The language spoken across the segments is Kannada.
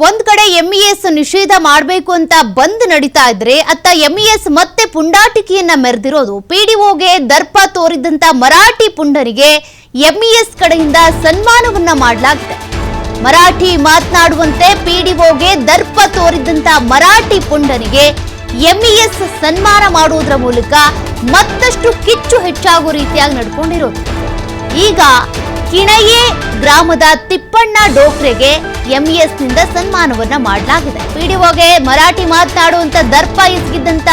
ಒಂದ್ ಕಡೆ ಎಂಇಎಸ್ ನಿಷೇಧ ಮಾಡಬೇಕು ಅಂತ ಬಂದ್ ನಡೀತಾ ಇದ್ರೆ ಅತ್ತ ಎಂಇಎಸ್ ಮತ್ತೆ ಪುಂಡಾಟಿಕೆಯನ್ನ ಮೆರೆದಿರೋದು. ಪಿಡಿಒಗೆ ದರ್ಪ ತೋರಿದಂತ ಮರಾಠಿ ಪುಂಡರಿಗೆ ಎಂಇಎಸ್ ಕಡೆಯಿಂದ ಸನ್ಮಾನವನ್ನ ಮಾಡಲಾಗಿದೆ. ಮರಾಠಿ ಮಾತನಾಡುವಂತೆ ಪಿಡಿಒಗೆ ದರ್ಪ ತೋರಿದಂತ ಮರಾಠಿ ಪುಂಡರಿಗೆ ಎಂಇಎಸ್ ಸನ್ಮಾನ ಮಾಡುವುದರ ಮೂಲಕ ಮತ್ತಷ್ಟು ಕಿಚ್ಚು ಹೆಚ್ಚಾಗುವ ರೀತಿಯಾಗಿ ನಡ್ಕೊಂಡಿರೋದು. ಈಗ ಕಿಣಯೆ ಗ್ರಾಮದ ತಿಪ್ಪಣ್ಣ ಡೋಕ್ರೆಗೆ ಎಂಇಎಸ್ ನಿಂದ ಸನ್ಮಾನವನ್ನ ಮಾಡಲಾಗಿದೆ. ಪಿಡಿಒಗೆ ಮರಾಠಿ ಮಾತನಾಡುವಂತ ದರ್ಪ ಎಸಗಿದಂತ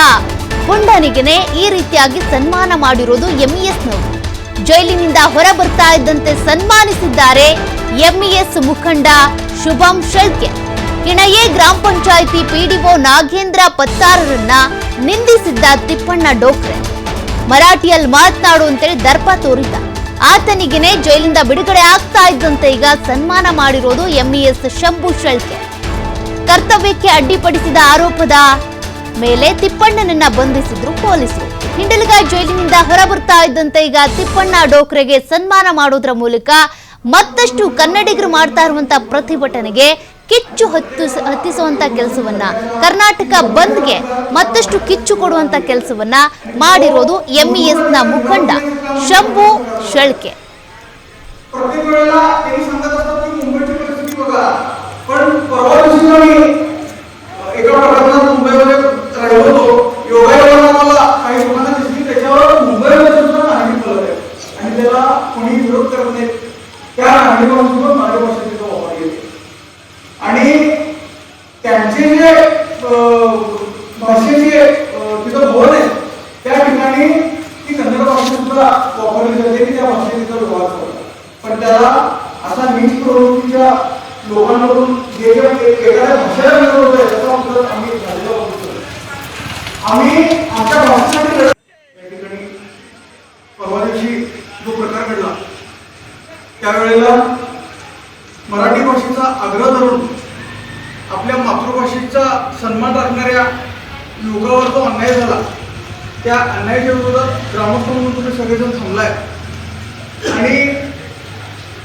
ಪುಂಡನಿಗೆ ಈ ರೀತಿಯಾಗಿ ಸನ್ಮಾನ ಮಾಡಿರೋದು ಎಂಇಎಸ್ ನವರು. ಜೈಲಿನಿಂದ ಹೊರ ಬರ್ತಾ ಇದ್ದಂತೆ ಸನ್ಮಾನಿಸಿದ್ದಾರೆ ಎಂಇಎಸ್ ಮುಖಂಡ ಶುಭಂ ಶೆಳ್ಕೆ. ಕಿಣಯೆ ಗ್ರಾಮ ಪಂಚಾಯಿತಿ ಪಿಡಿಒ ನಾಗೇಂದ್ರ ಪತ್ತಾರರನ್ನ ನಿಂದಿಸಿದ್ದ ತಿಪ್ಪಣ್ಣ ಡೋಕ್ರೆ ಮರಾಠಿಯಲ್ಲಿ ಮಾತನಾಡುವಂತೇಳಿ ದರ್ಪ ತೋರಿದ್ದ. ಆತನಿಗೆನೆ ಜೈಲಿಂದ ಬಿಡುಗಡೆ ಆಗ್ತಾ ಇದ್ದಂತೆ ಈಗ ಸನ್ಮಾನ ಮಾಡಿರೋದು ಎಂಇಎಸ್ ಶಂಭು ಶೆಳ್ಕೆ. ಕರ್ತವ್ಯಕ್ಕೆ ಅಡ್ಡಿಪಡಿಸಿದ ಆರೋಪದ ಮೇಲೆ ತಿಪ್ಪಣ್ಣನನ್ನ ಬಂಧಿಸಿದ್ರು ಪೊಲೀಸರು. ಹಿಂಡಲಗಾಯಿ ಜೈಲಿನಿಂದ ಹೊರಬರ್ತಾ ಇದ್ದಂತೆ ಈಗ ತಿಪ್ಪಣ್ಣ ಡೋಕ್ರೆಗೆ ಸನ್ಮಾನ ಮಾಡೋದ್ರ ಮೂಲಕ ಮತ್ತಷ್ಟು ಕನ್ನಡಿಗರು ಮಾಡ್ತಾ ಇರುವಂತ ಪ್ರತಿಭಟನೆಗೆ ಕಿಚ್ಚು ಹತ್ತಿಸುವಂತ ಕೆಲಸವನ್ನ, ಕರ್ನಾಟಕ ಬಂದ್ಗೆ ಮತ್ತಷ್ಟು ಕಿಚ್ಚು ಕೊಡುವಂತ ಕೆಲಸವನ್ನ ಮಾಡಿರೋದು ಎಂಇಎಸ್ ನ मुखंड शंभू शेळके. आणि त्यांचे जे भाषेचे तिथं भवन आहे त्या ठिकाणी ती कन्नड भाषा सुद्धा वापरली जाते की त्या भाषेचा तिथं व्यवहार करतात. पण त्याला असा नीच प्रवृत्तीच्या लोकांकडून जे जे एखाद्या भाषेला विरोध आहे त्याचा उत्तर आम्ही झालेला होतो. आम्ही आमच्या भाषेसाठी त्या ठिकाणी परवा दिवशी जो प्रकार घडला त्यावेळेला मराठी भाषेचा आग्रह धरून आपल्या मातृभाषेचा सन्मान राखणाऱ्या युवकावर जो अन्याय झाला त्या अन्यायाच्या विरोधात ग्रामस्थ म्हणून तुम्ही सगळेजण थांबलाय. आणि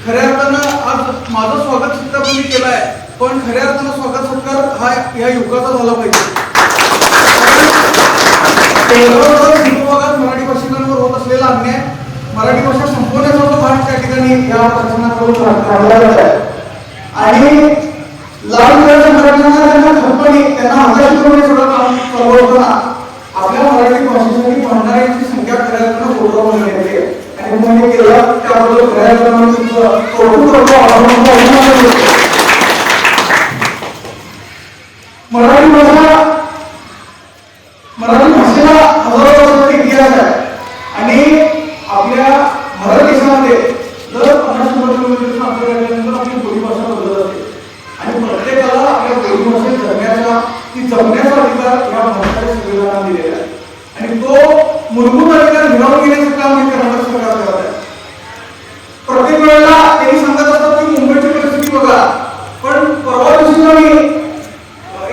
खऱ्या अर्थानं आज माझं स्वागत सुद्धा तुम्ही केलंय, पण खऱ्या अर्थानं स्वागत सत्कार हा या युवकाचा झाला पाहिजे. भागात मराठी भाषिकांवर होत असलेला अन्याय, मराठी भाषा संपवण्याचा जो भाग त्या ठिकाणी या प्रशासनाकडून राबवला जात आहे आणि लाल मराठ्यांना खंपणी त्यांना हजारी सगळं काम चालू होताना आपल्या मराठी भाषेसाठी म्हणणाऱ्यांची संख्या खऱ्या अर्थानं थोडं येते आणि म्हणजे केलं त्याबद्दल खऱ्या अर्थानं कौतुक करतो. मराठी भाषेला हजारो वर्षाचा इतिहास आहे आणि आपल्या भारत देशामध्ये दर 50 किलोमीटरच्या अंतरानंतर आपली बोलीभाषा बदलत जाते आणि प्रत्येकाला आपल्या बोलीभाषेत जगण्याचा जगण्याचा अधिकार या भारताच्या संविधानाने दिलेला आहे आणि तो मूलभूत अधिकार हिरावून घेण्याचं काम हे कर्नाटक सरकार करत आहे. प्रत्येक वेळेला त्यांनी सांगत असतात की मुंबईची परिस्थिती बघा, पण परवा दिवशी मी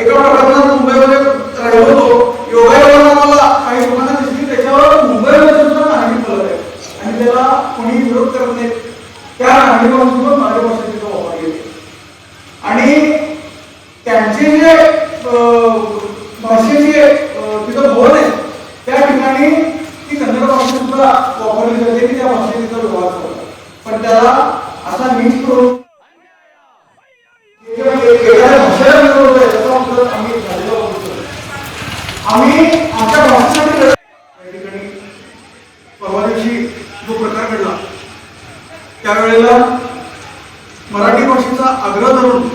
एका प्रकरणात मुंबईमध्ये राहिलो होतो. योगायोगाने आम्हाला काही लोकांना दिसली त्याच्यावर मुंबईमध्ये सुद्धा नागरिक बोलत आहे आणि त्याला कोणी विरोध करत नाही. त्या नागरिकांना सुद्धा मराठी भाषा तिथं वापरली येते आणि त्यांचे जे भाषेचे तिथं भवन आहे त्या ठिकाणी ती कन्नड भाषा सुद्धा वापरली जाते की त्या भाषेचा तिथं व्यवहार करतात. पण त्याला असा नीच एखाद्या भाषेला विरोध आहे त्याचा उत्तर आम्ही झालेला होतो. आम्ही आमच्या भाषेसाठी त्या ठिकाणी परवा दिवशी जो प्रकार घडला त्यावेळेला मराठी भाषेचा आग्रह धरून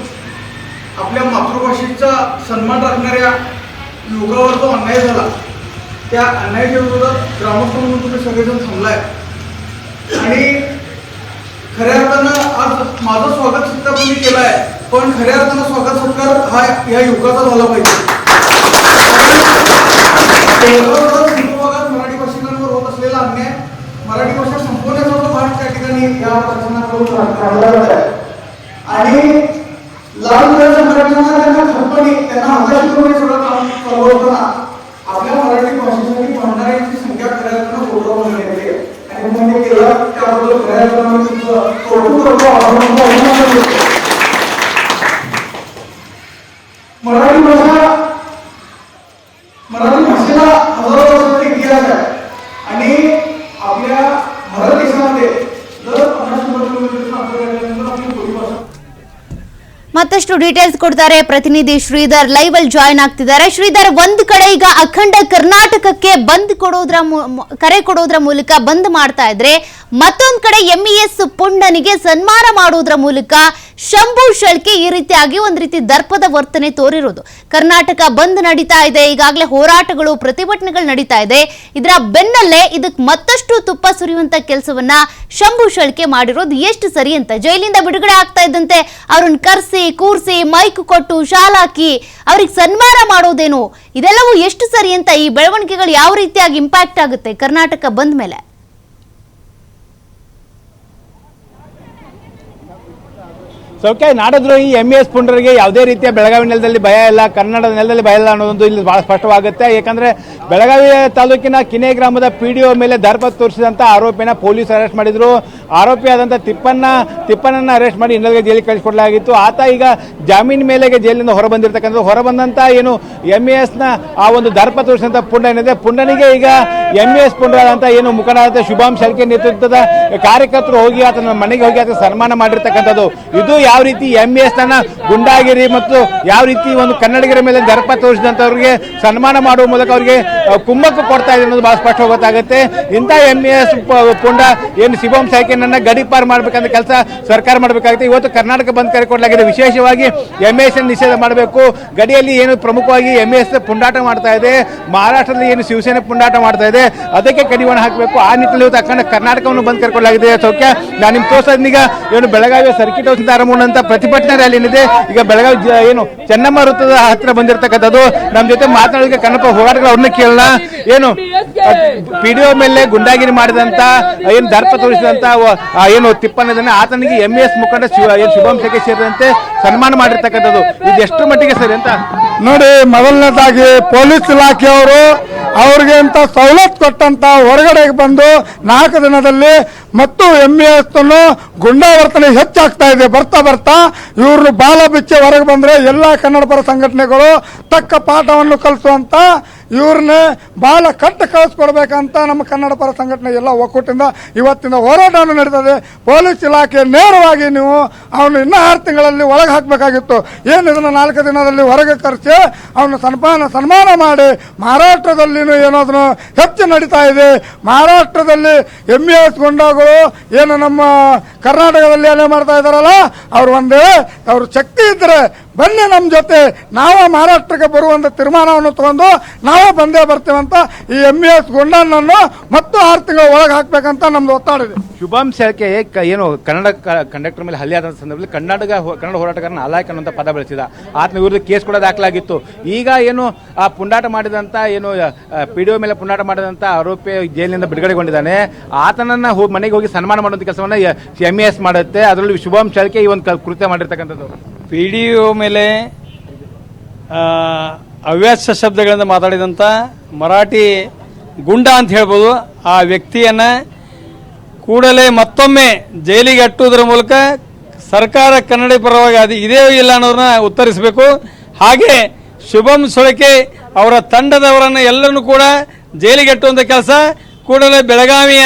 आपल्या मातृभाषेचा सन्मान राखणाऱ्या युवकावर जो अन्याय झाला त्या अन्यायाच्या विरोधात ग्रामस्थ म्हणून तुम्ही सगळेजण थांबलाय. आणि खऱ्या अर्थानं आज माझं स्वागत सुद्धा तुम्ही केलंय, पण खऱ्या अर्थानं स्वागत सत्कार हा या युवकाचा झाला पाहिजे. भागात मराठी भाषिकांवर होत असलेला अन्याय, मराठी भाषा संपवण्याचा जो भाग त्या ठिकाणी या प्रशासनाकडून राबवला जात आहे आणि लाल मराठ्यांना खंपणी त्यांना हजारी सगळं काम चालू होताना आपल्या मराठी भाषेसाठी म्हणणाऱ्यांची संख्या खऱ्या अर्थानं थोडं येते आणि म्हणजे केलं त्याबद्दल खऱ्या अर्थानं कौतुक करतो. मराठी भाषेला हजारो वर्षाचा इतिहास आहे आणि आपल्या भारत देशामध्ये जर 50 किलोमीटर आपली बोलीभाषा ಮತ್ತಷ್ಟು ಡೀಟೇಲ್ಸ್ ಕೊಡ್ತಾರೆ ಪ್ರತಿನಿಧಿ ಶ್ರೀಧರ್ ಲೈವ್ ಅಲ್ಲಿ ಜಾಯ್ನ್ ಆಗ್ತಿದ್ದಾರೆ. ಶ್ರೀಧರ್, ಒಂದ್ ಕಡೆ ಈಗ ಅಖಂಡ ಕರ್ನಾಟಕಕ್ಕೆ ಕರೆ ಕೊಡೋದ್ರ ಮೂಲಕ ಬಂದ್ ಮಾಡ್ತಾ ಇದ್ರೆ, ಮತ್ತೊಂದ್ ಕಡೆ ಎಂಇಎಸ್ ಪುಂಡನಿಗೆ ಸನ್ಮಾನ ಮಾಡೋದ್ರ ಮೂಲಕ ಶಂಭು ಶೆಳ್ಕೆ ಈ ರೀತಿಯಾಗಿ ಒಂದ್ ರೀತಿ ದರ್ಪದ ವರ್ತನೆ ತೋರಿರೋದು. ಕರ್ನಾಟಕ ಬಂದ್ ನಡೀತಾ ಇದೆ, ಈಗಾಗಲೇ ಹೋರಾಟಗಳು ಪ್ರತಿಭಟನೆಗಳು ನಡೀತಾ ಇದೆ. ಇದರ ಬೆನ್ನಲ್ಲೇ ಇದಕ್ಕೆ ಮತ್ತಷ್ಟು ತುಪ್ಪ ಸುರಿಯುವಂತ ಕೆಲಸವನ್ನ ಶಂಭು ಶೆಳ್ಕೆ ಮಾಡಿರೋದು ಎಷ್ಟು ಸರಿ ಅಂತ, ಜೈಲಿಂದ ಬಿಡುಗಡೆ ಆಗ್ತಾ ಇದ್ದಂತೆ ಅವ್ರನ್ನ ಕರೆಸಿ ಕೂರ್ಸಿ ಮೈಕ್ ಕೊಟ್ಟು ಶಾಲಾಕಿ ಅವ್ರಿಗೆ ಸನ್ಮಾನ ಮಾಡೋದೇನು, ಇದೆಲ್ಲವೂ ಎಷ್ಟು ಸರಿ ಅಂತ, ಈ ಬೆಳವಣಿಗೆಗಳು ಯಾವ ರೀತಿಯಾಗಿ ಇಂಪ್ಯಾಕ್ಟ್ ಆಗುತ್ತೆ ಕರ್ನಾಟಕ ಬಂದ ಮೇಲೆ? ಸೌಖ್ಯ ನಾಡದ್ರೋಹಿ ಎಂಇಎಸ್ ಪುಂಡರಿಗೆ ಯಾವುದೇ ರೀತಿಯ ಬೆಳಗಾವಿ ನೆಲದಲ್ಲಿ ಭಯ ಇಲ್ಲ, ಕನ್ನಡದ ನೆಲದಲ್ಲಿ ಭಯ ಇಲ್ಲ ಅನ್ನೋದೊಂದು ಇಲ್ಲಿ ಬಹಳ ಸ್ಪಷ್ಟವಾಗುತ್ತೆ. ಯಾಕಂದ್ರೆ ಬೆಳಗಾವಿ ತಾಲೂಕಿನ ಕಿನೆ ಗ್ರಾಮದ ಪಿಡಿಒ ಮೇಲೆ ದರ್ಪ ತೋರಿಸಿದಂತ ಆರೋಪಿನ ಪೊಲೀಸ್ ಅರೆಸ್ಟ್ ಮಾಡಿದ್ರು. ಆರೋಪಿಯಾದಂಥ ತಿಪ್ಪನನ್ನ ಅರೆಸ್ಟ್ ಮಾಡಿ ಇನ್ನೊಂದು ಜೈಲಿಗೆ ಕಳಿಸಿಕೊಡಲಾಗಿತ್ತು. ಆತ ಈಗ ಜಾಮೀನು ಮೇಲೆಗೆ ಜೈಲಿನಿಂದ ಹೊರಬಂದಂತ ಏನು ಎಂಇಎಸ್ ನ ಆ ಒಂದು ದರ್ಪ ತೋರಿಸಿದಂತ ಪುಂಡ ಏನಿದೆ, ಪುಂಡನಿಗೆ ಈಗ ಎಂಇಎಸ್ ಪುಂಡರಾದಂತ ಏನು ಮುಖಂಡರಾದ ಶುಭಾಂ ಶೆಳ್ಕೆ ನೇತೃತ್ವದ ಕಾರ್ಯಕರ್ತರು ಹೋಗಿ ಆತನ ಮನೆಗೆ ಹೋಗಿ ಆತ ಸನ್ಮಾನ ಮಾಡಿರ್ತಕ್ಕಂಥದ್ದು. ಇದು ಯಾವ ರೀತಿ ಎಂಇಎಸ್ ನ ಗುಂಡಾಗಿರಿ ಮತ್ತು ಯಾವ ರೀತಿ ಒಂದು ಕನ್ನಡಿಗರ ಮೇಲೆ ದರ್ಪ ತೋರಿಸಿದಂತವ್ರಿಗೆ ಸನ್ಮಾನ ಮಾಡುವ ಮೂಲಕ ಅವರಿಗೆ ಕುಮ್ಮಕ್ಕು ಕೊಡ್ತಾ ಇದೆ ಅನ್ನೋದು ಬಹಳ ಸ್ಪಷ್ಟ ಗೊತ್ತಾಗುತ್ತೆ. ಇಂಥ ಎಂಇಎಸ್ ಪುಂಡ ಏನು ಶಿವಂ ಶೆಳ್ಕೆನನ್ನ ಗಡಿಪಾರು ಮಾಡಬೇಕಂತ ಕೆಲಸ ಸರ್ಕಾರ ಮಾಡಬೇಕಾಗುತ್ತೆ. ಇವತ್ತು ಕರ್ನಾಟಕ ಬಂದ್ ಕರೆ ಕೊಡಲಾಗಿದೆ. ವಿಶೇಷವಾಗಿ ಎಂಇಎಸ್ ನಿಷೇಧ ಮಾಡಬೇಕು. ಗಡಿಯಲ್ಲಿ ಏನು ಪ್ರಮುಖವಾಗಿ ಎಂಇಎಸ್ ಪುಂಡಾಟ ಮಾಡ್ತಾ ಇದೆ, ಮಹಾರಾಷ್ಟ್ರದಲ್ಲಿ ಏನು ಶಿವಸೇನೆ ಪುಂಡಾಟ ಮಾಡ್ತಾ ಇದೆ, ಅದಕ್ಕೆ ಕಡಿವಾಣ ಹಾಕಬೇಕು. ಆ ನಿಟ್ಟಿನಲ್ಲಿ ಇವತ್ತು ಅಖಂಡ ಕರ್ನಾಟಕವನ್ನು ಬಂದ್ ಕರೆಕೊಡಲಾಗಿದೆ. ಸೌಖ್ಯ ನಾನು ನಿಮ್ಗೆ ತೋರಿಸೋದೀಗ ಏನು ಬೆಳಗಾವಿ ಸರ್ಕಿಟ್ ಹೌಸ್ ಆರಂಭ ಪ್ರತಿಭಟನಾ ರ್ಯಾಲಿ ಏನಿದೆ ಈಗ ಬೆಳಗಾವಿ ಏನು ಚೆನ್ನಮ್ಮ ವೃತ್ತದ ಹತ್ತಿರ ಬಂದಿರತಕ್ಕಂಥದ್ದು. ನಮ್ಮ ಜೊತೆ ಮಾತನಾಡೋದಕ್ಕೆ ಕನ್ನಡ ಹೋರಾಟಗಾರ ಅವ್ರನ್ನ ಕೇಳೋಣ. ಏನು ಪಿಡಿಒ ಮೇಲೆ ಗುಂಡಾಗಿರಿ ಮಾಡಿದಂತ ಏನು ದರ್ಪ ತೋರಿಸಿದಂತ ಏನು ತಿಪ್ಪನ ಆತನಿಗೆ ಎಂಇಎಸ್ ಮುಖಂಡ ಶುಭಂ ಶೆಳ್ಕೆ ಸೇರಿದಂತೆ ಸನ್ಮಾನ ಮಾಡಿರ್ತಕ್ಕಂಥದ್ದು, ಇದು ಎಷ್ಟು ಮಟ್ಟಿಗೆ ಸರಿ ಅಂತ ನೋಡಿ. ಮೊದಲನೇದಾಗಿ ಪೊಲೀಸ್ ಇಲಾಖೆಯವರು ಅವ್ರಿಗೆ ಅಂತ ಸವಲತ್ತು ಕೊಟ್ಟಂತ ಹೊರಗಡೆ ಬಂದು 4 ದಿನದಲ್ಲಿ ಮತ್ತು ಎಂಇಎಸ್ ಗುಂಡಾವರ್ತನೆ ಹೆಚ್ಚಾಗ್ತಾ ಇದೆ. ಬರ್ತಾ ಇವ್ರನ್ನು ಬಾಲ ಬಿಚ್ಚಿ ಹೊರಗೆ ಬಂದ್ರೆ ಎಲ್ಲಾ ಕನ್ನಡ ಪರ ಸಂಘಟನೆಗಳು ತಕ್ಕ ಪಾಠವನ್ನು ಕಲಿಸುವಂತ ಇವ್ರನ್ನೇ ಬಾಲ ಕಟ್ಟು ಕಳಿಸ್ಕೊಡ್ಬೇಕಂತ ನಮ್ಮ ಕನ್ನಡ ಪರ ಸಂಘಟನೆ ಎಲ್ಲ ಒಕ್ಕೂಟದಿಂದ ಇವತ್ತಿನ ಹೋರಾಟವನ್ನು ನಡೀತದೆ. ಪೊಲೀಸ್ ಇಲಾಖೆ ನೇರವಾಗಿ ನೀವು ಅವನು ಇನ್ನೂ 6 ತಿಂಗಳಲ್ಲಿ ಒಳಗೆ ಹಾಕಬೇಕಾಗಿತ್ತು. ಏನು ಇದನ್ನು 4 ದಿನದಲ್ಲಿ ಹೊರಗೆ ಕರೆಸಿ ಅವನು ಸನ್ಮಾನ ಮಾಡಿ. ಮಹಾರಾಷ್ಟ್ರದಲ್ಲಿ ಏನೋದನ್ನು ಹೆಚ್ಚು ನಡೀತಾ ಇದೆ. ಮಹಾರಾಷ್ಟ್ರದಲ್ಲಿ ಎಂಇಎಸ್ ಗುಂಡಾಗಳು ಏನು ನಮ್ಮ ಕರ್ನಾಟಕದಲ್ಲಿ ಏನೇ ಮಾಡ್ತಾ ಇದ್ದಾರಲ್ಲ, ಅವ್ರು ಒಂದೇ ಅವ್ರ ಶಕ್ತಿ ಇದ್ರೆ ಬನ್ನಿ ನಮ್ಮ ಜೊತೆ, ನಾವು ಮಹಾರಾಷ್ಟ್ರಕ್ಕೆ ಬರುವಂತ ತೀರ್ಮಾನವನ್ನು ತಗೊಂಡು ನಾವೇ ಬಂದೇ ಬರ್ತೇವಂತ ಈ ಎಂಇಎಸ್ ಗುಂಡನನ್ನು ಮತ್ತು 6 ತಿಂಗಳ ಒಳಗೆ ಹಾಕ್ಬೇಕಂತ ನಮ್ದು ಒತ್ತಡ ಇದೆ. ಶುಭಂ ಶೆಳ್ಕೆ ಏನು ಕನ್ನಡ ಕಂಡಕ್ಟರ್ ಮೇಲೆ ಹಲ್ಲೆ ಆದ ಸಂದರ್ಭದಲ್ಲಿ ಕನ್ನಡ ಹೋರಾಟಗಾರನ ಅಲಾಯಕ್ ಅನ್ನುವಂಥ ಪದ ಬಳಸಿದ. ಆತನ ವಿರುದ್ಧ ಕೇಸ್ ಕೂಡ ದಾಖಲಾಗಿತ್ತು. ಈಗ ಏನು ಆ ಪುಂಡಾಟ ಮಾಡಿದಂತ ಏನು ಪಿಡಿಒ ಮೇಲೆ ಪುಂಡಾಟ ಮಾಡಿದಂತ ಆರೋಪಿ ಜೈಲಿನಿಂದ ಬಿಡುಗಡೆಗೊಂಡಿದ್ದಾನೆ. ಆತನನ್ನ ಮನೆಗೆ ಹೋಗಿ ಸನ್ಮಾನ ಮಾಡುವಂತ ಕೆಲಸವನ್ನ ಎಂಇಎಸ್ ಮಾಡುತ್ತೆ. ಅದರಲ್ಲಿ ಶುಭಂ ಶೆಳ್ಕೆ ಈ ಒಂದು ಕೃತ್ಯ ಮಾಡಿರ್ತಕ್ಕಂಥದ್ದು. ಪಿಡಿಒ ಮೇಲೆ ಅವ್ಯಾಸ ಶಬ್ದಗಳಿಂದ ಮಾತಾಡಿದಂಥ ಮರಾಠಿ ಗುಂಡ ಅಂತ ಹೇಳ್ಬೋದು. ಆ ವ್ಯಕ್ತಿಯನ್ನು ಕೂಡಲೇ ಮತ್ತೊಮ್ಮೆ ಜೈಲಿಗೆ ಅಟ್ಟುವುದರ ಮೂಲಕ ಸರ್ಕಾರ ಕನ್ನಡ ಪರವಾಗಿ ಅದು ಇದೇ ಇಲ್ಲ ಅನ್ನೋದನ್ನ ಉತ್ತರಿಸಬೇಕು. ಹಾಗೆ ಶುಭಂ ಶೆಳ್ಕೆ ಅವರ ತಂಡದವರನ್ನು ಎಲ್ಲರನ್ನೂ ಕೂಡ ಜೈಲಿಗೆ ಅಟ್ಟುವಂಥ ಕೆಲಸ ಕೂಡಲೇ ಬೆಳಗಾವಿಯ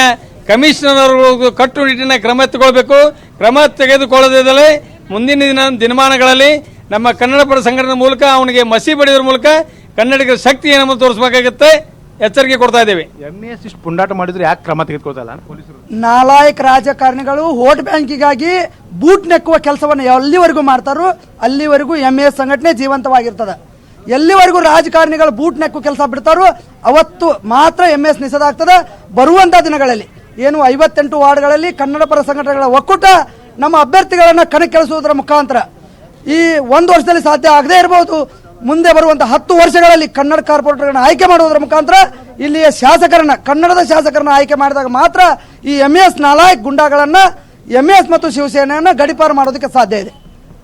ಕಮಿಷನರ್ ಅವರು ಕಟ್ಟುನಿಟ್ಟಿನ ಕ್ರಮ ತೆಗೆದುಕೊಳ್ಳಬೇಕು. ಕ್ರಮ ತೆಗೆದುಕೊಳ್ಳದಿದ್ದರೆ ಮುಂದಿನ ದಿನಮಾನಗಳಲ್ಲಿ ನಮ್ಮ ಕನ್ನಡ ಪರ ಸಂಘಟನೆ ಮೂಲಕ ಅವನಿಗೆ ಮಸಿ ಬಡಿಯೋದ್ರ ಮೂಲಕ ಕನ್ನಡಿಗರ ಶಕ್ತಿ ಏನನ್ನು ತೋರಿಸಬೇಕಾಗುತ್ತೆ, ಎಚ್ಚರಿಕೆ ಕೊಡ್ತಾ ಇದ್ದೇವೆ. ಎಂಇಎಸ್ ಇಷ್ಟು ಪುಂಡಾಟ ಮಾಡಿದ್ರೆ ಯಾಕೆ ಕ್ರಮ ತೆಗೆದುಕೊಳ್ತಲ್ಲ ಪೊಲೀಸರು? ನಾಲಾಯಕ ರಾಜಕಾರಣಿಗಳು ವೋಟ್ ಬ್ಯಾಂಕಿಗಾಗಿ ಬೂಟ್ ನೆಕ್ಕುವ ಕೆಲಸವನ್ನು ಎಲ್ಲಿವರೆಗೂ ಮಾಡ್ತಾರೋ ಅಲ್ಲಿವರೆಗೂ ಎಂಇಎಸ್ ಸಂಘಟನೆ ಜೀವಂತವಾಗಿರ್ತದೆ. ಎಲ್ಲಿವರೆಗೂ ರಾಜಕಾರಣಿಗಳು ಬೂಟ್ ನೆಕ್ಕು ಕೆಲಸ ಬಿಡ್ತಾರೋ ಅವತ್ತು ಮಾತ್ರ ಎಂಇಎಸ್ ನಿಷೇಧ ಆಗ್ತದೆ. ಬರುವಂತ ದಿನಗಳಲ್ಲಿ ಏನು 58 ವಾರ್ಡ್ಗಳಲ್ಲಿ ಕನ್ನಡ ಪರ ಸಂಘಟನೆಗಳ ಒಕ್ಕೂಟ ನಮ್ಮ ಅಭ್ಯರ್ಥಿಗಳನ್ನ ಕಣಕ್ಕಿಳಿಸುವುದರ ಮುಖಾಂತರ ಈ 1 ವರ್ಷದಲ್ಲಿ ಸಾಧ್ಯ ಆಗದೇ ಇರಬಹುದು. ಮುಂದೆ ಬರುವಂತಹ 10 ವರ್ಷಗಳಲ್ಲಿ ಕನ್ನಡ ಕಾರ್ಪೊರೇಟರ್ಗಳನ್ನ ಆಯ್ಕೆ ಮಾಡುವುದರ ಮುಖಾಂತರ ಇಲ್ಲಿಯ ಶಾಸಕರನ್ನ ಕನ್ನಡದ ಶಾಸಕರನ್ನ ಆಯ್ಕೆ ಮಾಡಿದಾಗ ಮಾತ್ರ ಈ ಎಂಇಎಸ್ ನಾಲಾಯಕ್ ಗುಂಡಾಗಳನ್ನ ಎಂಇಎಸ್ ಮತ್ತು ಶಿವಸೇನೆಯನ್ನ ಗಡಿಪಾರು ಮಾಡೋದಕ್ಕೆ ಸಾಧ್ಯ ಇದೆ.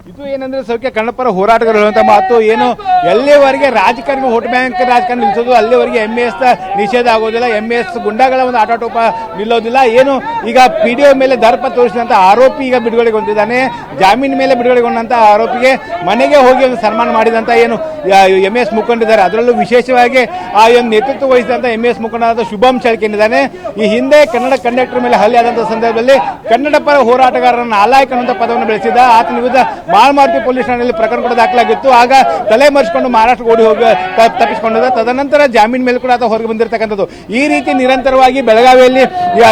ಇದು ಏನಂದ್ರೆ ಸೌಖ್ಯ ಕನ್ನಡ ಪರ ಹೋರಾಟಗಾರರು ಹೇಳುವಂತ ಮಾತು ಏನು ಎಲ್ಲಿವರೆಗೆ ರಾಜಕಾರಣಿ ವೋಟ್ ಬ್ಯಾಂಕ್ ರಾಜಕಾರಣ ನಿಲ್ಲಿಸೋದು ಅಲ್ಲಿವರೆಗೆ MES ನಿಷೇಧ ಆಗೋದಿಲ್ಲ, MES ಗುಂಡಾಗಳ ಒಂದು ಆಟೋಪ ನಿಲ್ಲೋದಿಲ್ಲ. ಏನು ಈಗ PDO ಮೇಲೆ ದರ್ಪ ತೋರಿಸಿದಂಥ ಆರೋಪಿ ಈಗ ಬಿಡುಗಡೆಗೊಂಡಿದ್ದಾನೆ. ಜಾಮೀನು ಮೇಲೆ ಬಿಡುಗಡೆಗೊಂಡಂಥ ಆರೋಪಿಗೆ ಮನೆಗೆ ಹೋಗಿ ಒಂದು ಸನ್ಮಾನ ಮಾಡಿದಂಥ ಏನು MES ಮುಖಂಡಿದ್ದಾರೆ, ಅದರಲ್ಲೂ ವಿಶೇಷವಾಗಿ ಆ ಒಂದು ನೇತೃತ್ವ ವಹಿಸಿದಂಥ MES ಮುಖಂಡರಾದ ಶುಭಂ ಶೆಳ್ಕೆಂದಿದ್ದಾನೆ. ಈ ಹಿಂದೆ ಕನ್ನಡ ಕಂಡಕ್ಟರ್ ಮೇಲೆ ಹಲ್ಲೆ ಆದಂಥ ಸಂದರ್ಭದಲ್ಲಿ ಕನ್ನಡ ಪರ ಹೋರಾಟಗಾರರನ್ನ ನಾಲಾಯಕ್ ಅನ್ನುವಂಥ ಪದವನ್ನು ಬೆಳೆಸಿದ್ದ ಆತನ ವಿರುದ್ಧ ಮಾಳಮಾರುತಿ ಪೊಲೀಸ್ ಠಾಣೆಯಲ್ಲಿ ಪ್ರಕರಣ ಕೂಡ ದಾಖಲಾಗಿತ್ತು. ಆಗ ತಲೆ ಮರೆಸಿಕೊಂಡು ಮಹಾರಾಷ್ಟ್ರ ಓಡಿ ಹೋಗಿ ತಪ್ಪಿಸಿಕೊಂಡಿದ್ದ. ತದನಂತರ ಜಾಮೀನು ಮೇಲೆ ಕೂಡ ಆತ ಹೊರಗೆ ಬಂದಿರತಕ್ಕಂಥದ್ದು. ಈ ರೀತಿ ನಿರಂತರವಾಗಿ ಬೆಳಗಾವಿಯಲ್ಲಿ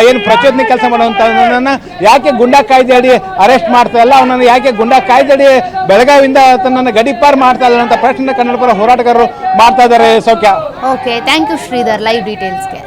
ಏನು ಪ್ರಚೋದನೆ ಕೆಲಸ ಮಾಡುವಂಥವನ್ನ ಯಾಕೆ ಗುಂಡಾ ಕಾಯ್ದೆ ಅಡಿ ಅರೆಸ್ಟ್ ಮಾಡ್ತಾ ಇಲ್ಲ, ಅವನನ್ನು ಯಾಕೆ ಗುಂಡಾ ಕಾಯ್ದೆ ಅಡಿ ಬೆಳಗಾವಿಯಿಂದ ತನ್ನನ್ನು ಗಡೀಪಾರು ಮಾಡ್ತಾ ಇಲ್ಲ ಅಂತ ಪ್ರಶ್ನೆ ಕನ್ನಡ ಪರ ಹೋರಾಟಗಾರರು ಮಾಡ್ತಾ ಇದ್ದಾರೆ. ಸೌಖ್ಯ. Okay, thank you Sridhar live ಡೀಟೇಲ್ಸ್ಗೆ.